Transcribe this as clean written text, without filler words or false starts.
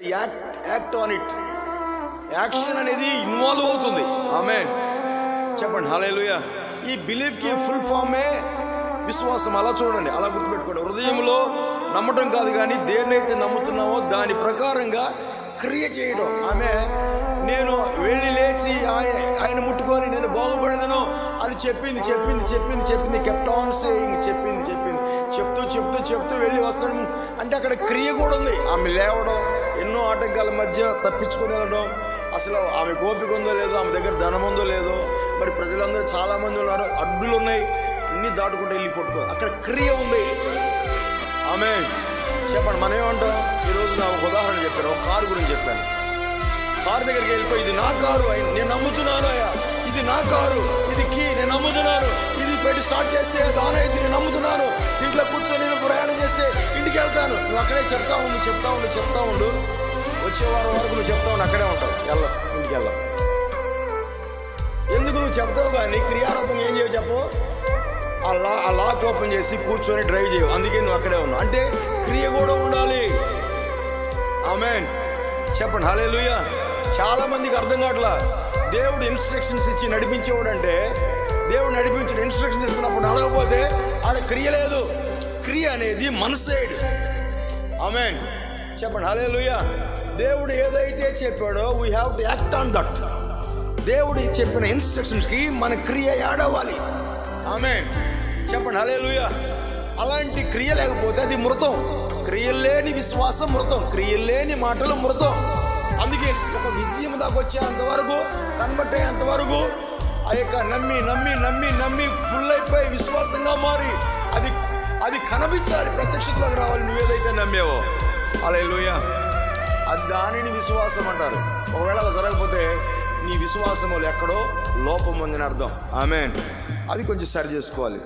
Act on it. Action అనేది involve అవుతుంది. ఆమేన్ చెప్పండి హల్లెలూయా. ఈ బిలీఫ్కి ఫుల్ ఫామే విశ్వాసం. అలా చూడండి, అలా గుర్తుపెట్టుకోండి. హృదయంలో నమ్మటం కాదు, కానీ దేన్నైతే నమ్ముతున్నామో దాని ప్రకారంగా క్రియ చేయడం. ఆమె నేను వెళ్ళి లేచి ఆయన ముట్టుకొని నేను బాగుపడదను అది చెప్పింది చెప్పింది చెప్పింది చెప్పింది కెప్ట్ ఆన్ సేయింగ్ చెప్పింది చెప్పింది చెప్తూ చెప్తూ చెప్తూ వెళ్ళి వస్తాడు. అంటే అక్కడ క్రియ కూడా ఉంది. ఆమె లేవడం, ఎన్నో ఆటంకాల మధ్య తప్పించుకొని వెళ్ళడం. అసలు ఆమె ఓపిక ఉందో లేదో, ఆమె దగ్గర ధనం ఉందో లేదో, మరి ప్రజలందరూ చాలా మంది ఉన్నారు, అడ్డులు ఉన్నాయి, అన్ని దాటుకుంటూ వెళ్ళి పట్టుకో. అక్కడ క్రియ ఉంది. ఆమె చెప్పండి, మనం ఏమంటాం? ఈరోజు నా ఒక ఉదాహరణ చెప్పాను, ఒక కారు గురించి చెప్పాను. కారు దగ్గరికి వెళ్ళిపోయి ఇది నా కారు, నేను నమ్ముతున్నాను అయ్యా, ఇది నా కారు, ఇది కీ నేను నమ్ముతున్నాను, ఇది పెట్టి స్టార్ట్ చేస్తే దానైతే నేను నమ్ముతున్నాను, ఇంట్లో కూర్చొని నేను ప్రయాణం చేస్తే ఇంటికి వెళ్తాను. నువ్వు అక్కడే చెప్తా ఉండు చెప్తా ఉండు చెప్తా ఉండు. వచ్చే వారం వరకు నువ్వు చెప్తా ఉండు, అక్కడే ఉంటావు, ఇంటికి వెళ్ళ. ఎందుకు నువ్వు చెప్తావు, కానీ క్రియారూపం ఏం చేయవు చెప్పు. ఆ లాక్ ఓపెన్ చేసి కూర్చొని డ్రైవ్ చేయవు, అందుకే నువ్వు అక్కడే ఉన్నావు. అంటే క్రియ కూడా ఉండాలి. ఆమేన్ చెప్పండి హల్లెలూయా. చాలా మందికి అర్థం కావట్లా. దేవుడు ఇన్స్ట్రక్షన్స్ ఇచ్చి నడిపించేవాడు అంటే, దేవుడు నడిపించిన ఇన్స్ట్రక్షన్స్ ఇస్తున్నప్పుడు నడవకపోతే ఆడ క్రియ లేదు. క్రియ అనేది మన సైడ్. ఆమేన్ చెప్పండి హల్లెలూయా. దేవుడు ఏదైతే చెప్పాడో we have to act on that. దేవుడు చెప్పిన ఇన్స్ట్రక్షన్స్కి మన క్రియ యాడ్ అవ్వాలి. ఆమేన్ చెప్పండి హల్లెలూయా. అలాంటి క్రియ లేకపోతే అది మృతం. క్రియలేని విశ్వాసం మృతం, క్రియలేని మాటలు మృతం. అందుకే ఒక విజయం దాకా వచ్చేంతవరకు, కన్వర్ట్ అయ్యేంతవరకు ఆ యొక్క నమ్మి నమ్మి నమ్మి నమ్మి ఫుల్ అయిపోయి విశ్వాసంగా మారి అది కనిపించాలి, ప్రత్యక్షతలోకి రావాలి. నువ్వేదైతే నమ్మేవో హల్లెలూయా, అది దానిని విశ్వాసం అంటారు. ఒకవేళ అలా జరగకపోతే నీ విశ్వాసములు ఎక్కడో లోపం ఉందని అర్థం. ఆమేన్. అది కొంచెం సరి చేసుకోవాలి.